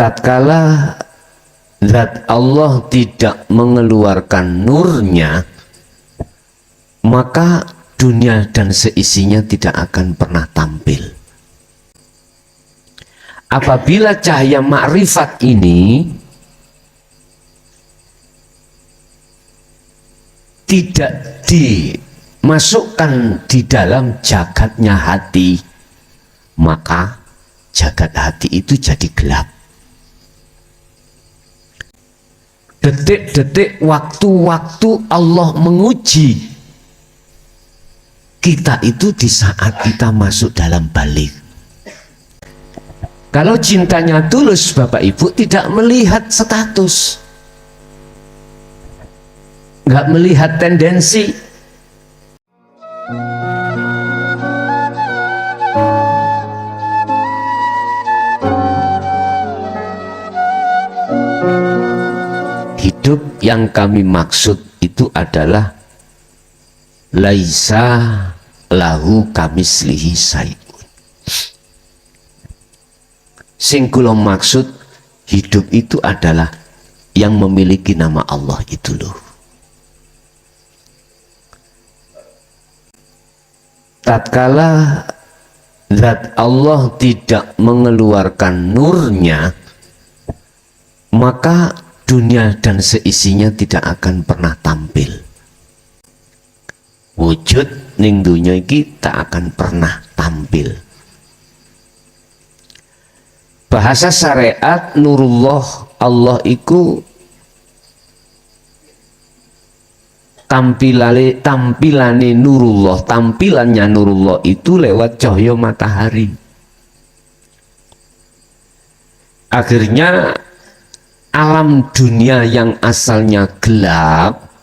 tatkala zat Allah tidak mengeluarkan nurnya, maka dunia dan seisinya tidak akan pernah tampil. Apabila cahaya makrifat ini tidak dimasukkan di dalam jagatnya hati, maka jagat hati itu jadi gelap. Detik-detik, waktu-waktu Allah menguji kita itu di saat kita masuk dalam balik. Kalau cintanya tulus, Bapak Ibu tidak melihat status, nggak melihat tendensi. Hidup yang kami maksud itu adalah laisa lahu kamislihi syai'un. Sing kula maksud hidup itu adalah yang memiliki nama Allah itu loh. Tatkala zat Allah tidak mengeluarkan nurnya, maka dunia dan seisinya tidak akan pernah tampil. Wujud ning dunya iki tak akan pernah tampil. Bahasa syariat nurullah Allah iku tampilane nurullah, tampilannya nurullah itu lewat cahaya matahari. Akhirnya alam dunia yang asalnya gelap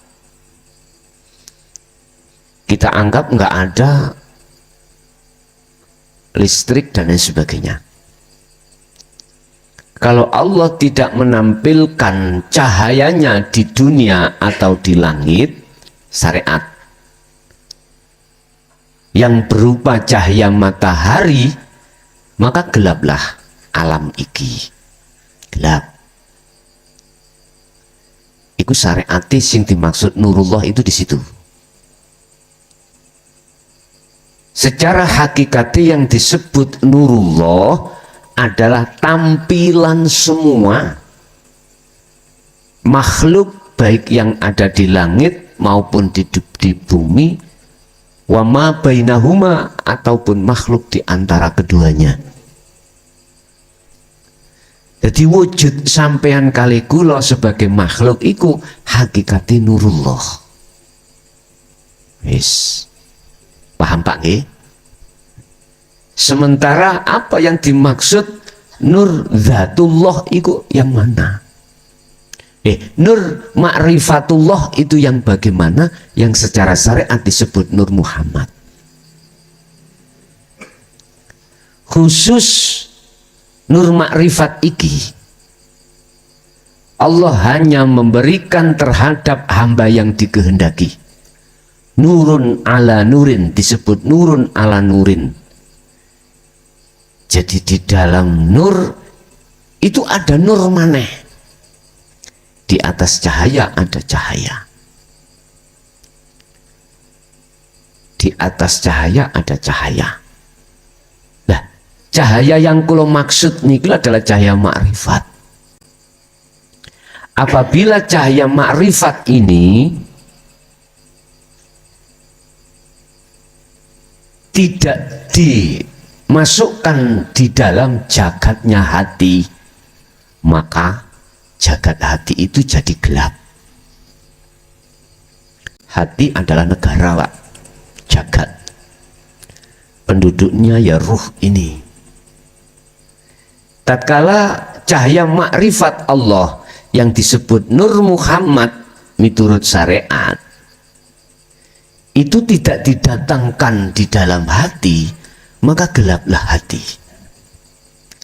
kita anggap nggak ada listrik dan lain sebagainya. Kalau Allah tidak menampilkan cahayanya di dunia atau di langit, syariat yang berupa cahaya matahari, maka gelaplah alam iki. Gelap. Iku syariat sing dimaksud nurullah itu di situ. Secara hakikati yang disebut nurullah adalah tampilan semua makhluk baik yang ada di langit maupun di bumi, wa ma bainahuma, ataupun makhluk di antara keduanya. Jadi wujud sampean kali kula sebagai makhluk iku hakikati nurullah. Wis paham Pak nggih? Sementara apa yang dimaksud nur zatullah itu yang mana? Nur ma'rifatullah itu yang bagaimana? Yang secara syariat disebut nur Muhammad. Khusus nur ma'rifat iki Allah hanya memberikan terhadap hamba yang dikehendaki. Nurun ala nurin, disebut nurun ala nurin. Jadi di dalam nur itu ada nur maneh. Di atas cahaya ada cahaya. Di atas cahaya ada cahaya. Nah, cahaya yang kula maksud niku adalah cahaya makrifat. Apabila cahaya makrifat ini tidak dimasukkan di dalam jagatnya hati, maka jagat hati itu jadi gelap. Hati adalah negara, Pak. Jagat. Penduduknya ya ruh ini. Tatkala cahaya makrifat Allah yang disebut Nur Muhammad miturut syariat itu tidak didatangkan di dalam hati, maka gelaplah hati.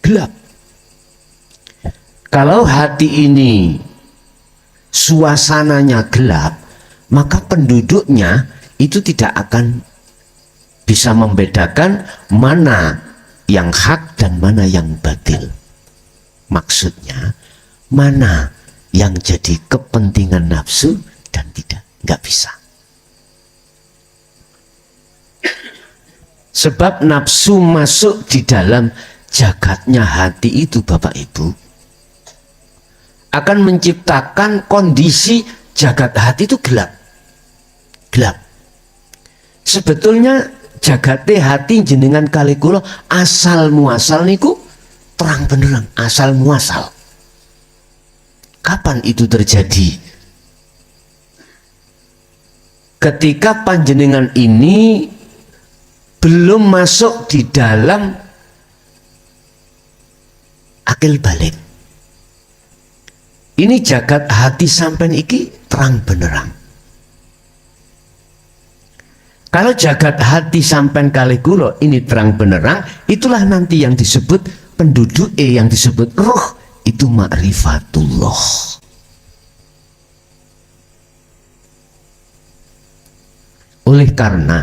Gelap. Kalau hati ini suasananya gelap, maka penduduknya itu tidak akan bisa membedakan mana yang hak dan mana yang batil. Maksudnya mana yang jadi kepentingan nafsu dan tidak, nggak bisa. Sebab nafsu masuk di dalam jagatnya hati itu Bapak Ibu akan menciptakan kondisi jagat hati itu gelap. Gelap. Sebetulnya jagate hati jenengan kali kula asal muasal niku terang benerang, asal muasal. Kapan itu terjadi? Ketika panjenengan ini belum masuk di dalam akil balik. Ini jagat hati sampean iki terang benerang. Kalau jagat hati sampean kali kula ini terang benerang, itulah nanti yang disebut penduduk yang disebut ruh, itu ma'rifatullah. Oleh karena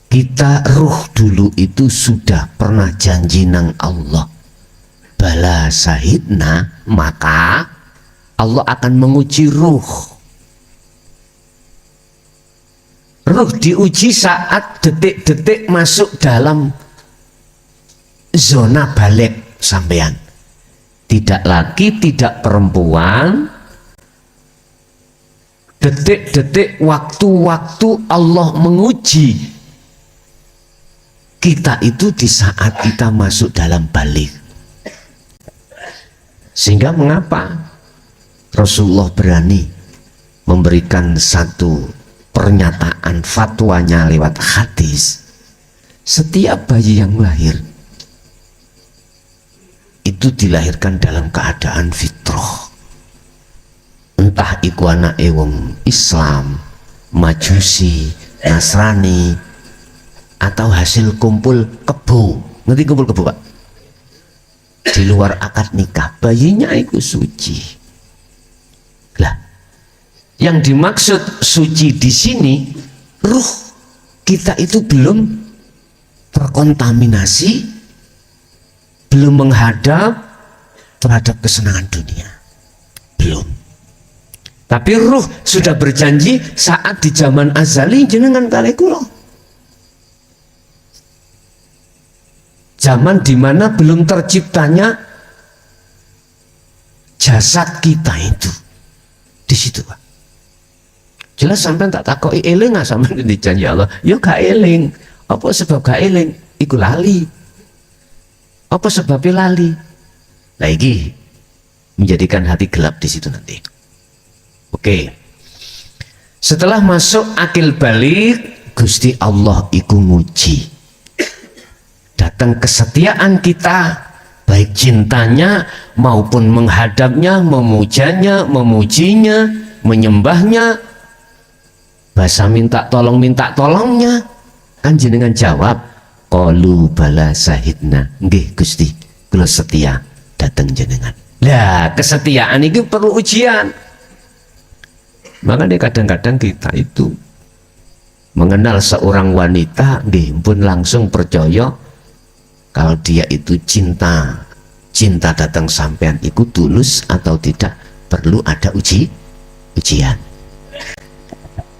kita ruh dulu itu sudah pernah janji nang Allah bala sahidna, maka Allah akan menguji ruh. Ruh diuji saat detik-detik masuk dalam zona balik sampean. Tidak laki, tidak perempuan. Detik-detik waktu-waktu Allah menguji kita itu di saat kita masuk dalam balik. Sehingga mengapa Rasulullah berani memberikan satu pernyataan fatwanya lewat hadis, setiap bayi yang lahir itu dilahirkan dalam keadaan fitrah, entah iku anake wong Islam, Majusi, Nasrani, atau hasil kumpul kebo. Ngerti kumpul kebo Pak? Di luar akad nikah, bayinya itu suci. Lah, yang dimaksud suci di sini, ruh kita itu belum terkontaminasi, belum menghadap terhadap kesenangan dunia, belum. Tapi ruh sudah berjanji saat di zaman azali jenengan kali kula. Zaman dimana belum terciptanya jasad kita itu, di situ Pak. Jelas sampai tak takoki eling nggak sampai dijanji Allah, yo gak eling. Apa sebab gak eling? Iku lali. Apa sebabnya lali? Lagi menjadikan hati gelap di situ nanti. Oke. Setelah masuk akil balik, Gusti Allah iku nguji. Datang kesetiaan kita, baik cintanya maupun menghadapnya, memujanya, memujinya, menyembahnya, bahasa minta tolongnya, kan jenengan jawab, qalu bala sahidna, nggih Gusti, kula setia datang jenengan. Lah kesetiaan itu perlu ujian. Makanya kadang-kadang kita itu mengenal seorang wanita, nggih pun langsung percaya kalau dia itu cinta datang sampean ikut tulus atau tidak, perlu ada ujian.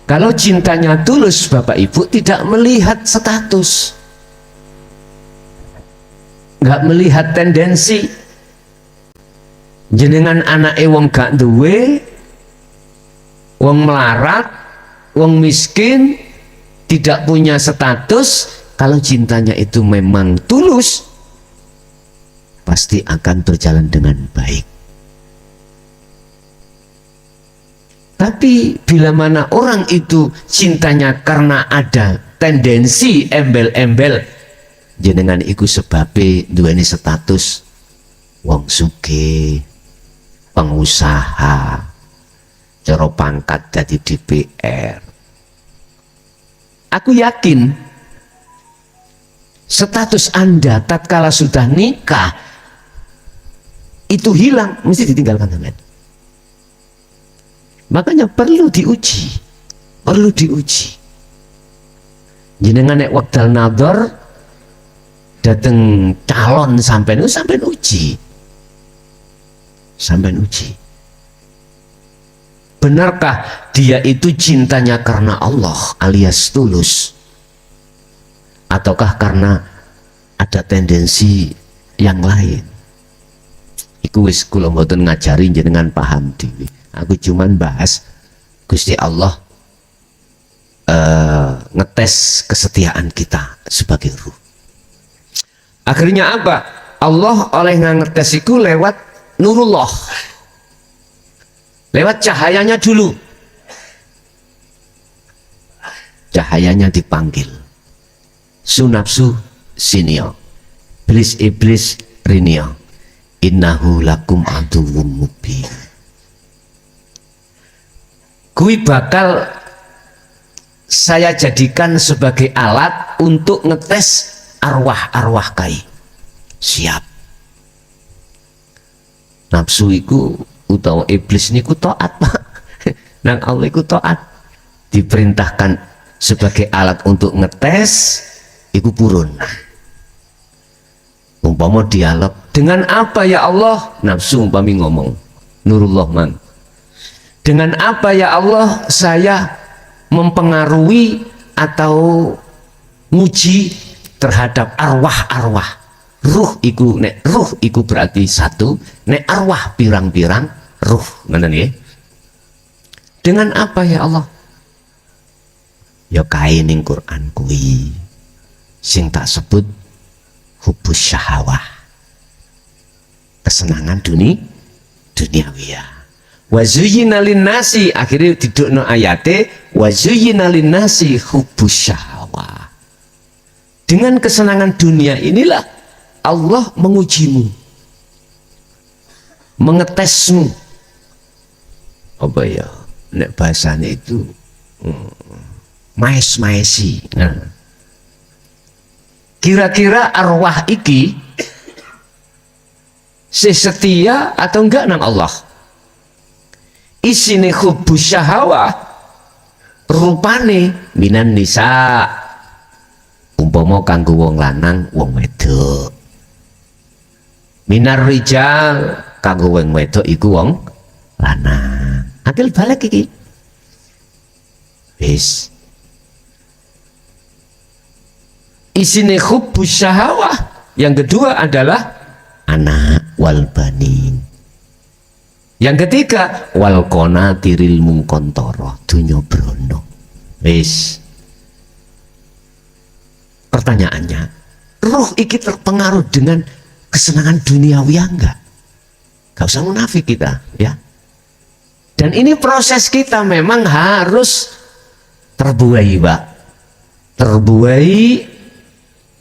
Kalau cintanya tulus Bapak Ibu tidak melihat status, nggak melihat tendensi. Jenengan anak wong gak duwe, wong melarat, wong miskin, tidak punya status. Kalau cintanya itu memang tulus, pasti akan berjalan dengan baik. Tapi bila mana orang itu cintanya karena ada tendensi embel-embel, jenengan iku sebabe duweni status wong sugih, pengusaha, cara pangkat jadi DPR. Aku yakin status Anda tatkala sudah nikah itu hilang, mesti ditinggalkan teman. Makanya perlu diuji. Jenengan nek wekdal nador dateng calon sampean uji. Sampean uji. Benarkah dia itu cintanya karena Allah alias tulus, ataukah karena ada tendensi yang lain? Iku wis kula mboten ngajari jenengan paham dhewe. Aku cuman bahas Gusti Allah ngetes kesetiaan kita sebagai ruh. Akhirnya apa? Allah oleh ngetes iku lewat nurullah, lewat cahayanya dulu. Cahayanya dipanggil, sunapsu sinio, iblis rinio, innahu lakum aduwwum mubin. Kui bakal saya jadikan sebagai alat untuk ngetes arwah-arwah kai. Siap. Nafsu iku utawa iblis niku taat, Pak. Nang Allah iku taat. Diperintahkan sebagai alat untuk ngetes iku purun. Umpama dialog, dengan apa ya Allah? Nafsu umpami ngomong, nurullah man. Dengan apa ya Allah saya mempengaruhi atau muji terhadap arwah-arwah? Ruh iku, nek ruh iku berarti satu, nek arwah pirang-pirang ruh, ngoten nggih. Dengan apa ya Allah? Ya kae ning Quran kuwi sing tak sebut hubus syahawah, kesenangan duniawiyah. Wa zuyyina linnasi, akhirnya didukno ayate wa zuyyina linnasi hubus syahawah. Dengan kesenangan dunia inilah Allah mengujimu, mengetesmu. Apa ya, nek bahasanya itu maes-maesi. Nah, kira-kira arwah iki setia atau enggak nang Allah? Isine hubus syahawah rupane minan nisa, umpama kanggo wong lanang wong wedok. Minar rijal kanggo wong wedok iku wong lanang. Akil balik iki. Wis. Isine hubbus syahawah yang kedua adalah anak wal banin. Yang ketiga wal qanatiril mungkontoro, dunya brono. Wis. Pertanyaannya, ruh iki terpengaruh dengan kesenangan duniawi enggak? Gak usah munafik kita, ya. Dan ini proses kita memang harus terbuai, Pak. Terbuai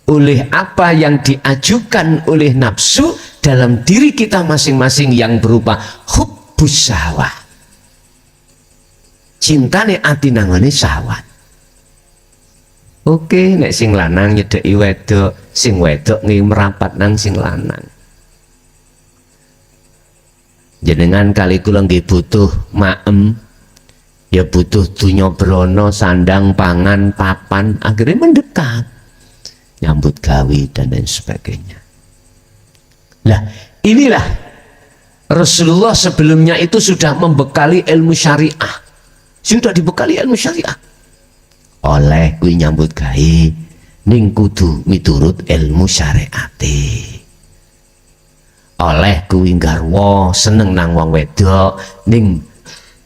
oleh apa yang diajukan oleh nafsu dalam diri kita masing-masing yang berupa hubbus syahwat. Cintane ati nangane syahwat. Oke, nek sing lanang nyedeki wedok, sing wedok ngi merapat nang sing lanang. Jenengan kali kula nggih butuh maem, ya butuh dunya brana, sandang, pangan, papan, akhirnya mendekat, nyambut gawe dan lain sebagainya. Lah, inilah Rasulullah sebelumnya itu sudah membekali ilmu syariah, sudah dibekali ilmu syariah. Oleh kuwi nyambut gawe ning kudu miturut ilmu syariate. Oleh kuwi garwa seneng nang wong wedok ning,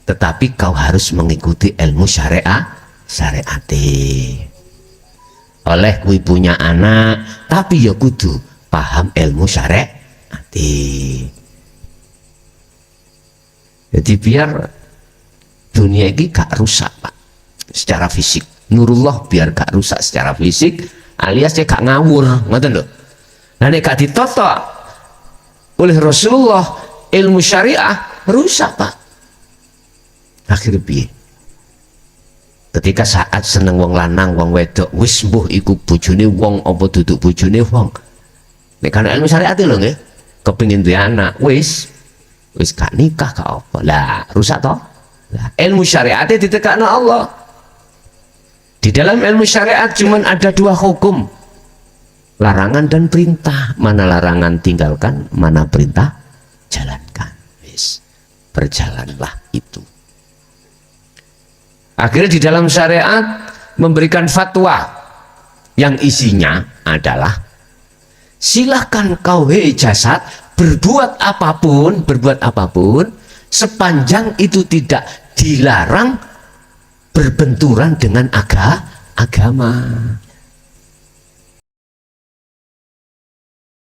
tetapi kau harus mengikuti ilmu syariate. Oleh kuwi punya anak tapi ya kudu paham ilmu syariate. Jadi biar dunia ini gak rusak, Pak, secara fisik. Nurullah biar gak rusak secara fisik, alias dia gak ngawur, ngoten lho. Nah nek gak ditotok oleh Rasulullah ilmu syariah, rusak, Pak. Akhirnya piye? Ketika saat seneng wong lanang wong wedok, wis mbuh iku bojone wong apa duduk bojone wong. Nek kan ilmu syariat lho nggih, kepengin duwe anak, wis gak nikah gak apa. Lah, rusak toh? Lah, ilmu syariatnya ditegakno Allah. Di dalam ilmu syariat cuman ada dua hukum. larangan dan perintah. Mana larangan tinggalkan, mana perintah jalankan. Wis, berjalanlah itu. Akhirnya di dalam syariat memberikan fatwa yang isinya adalah silahkan kau hei jasad berbuat apapun sepanjang itu tidak dilarang berbenturan dengan agama.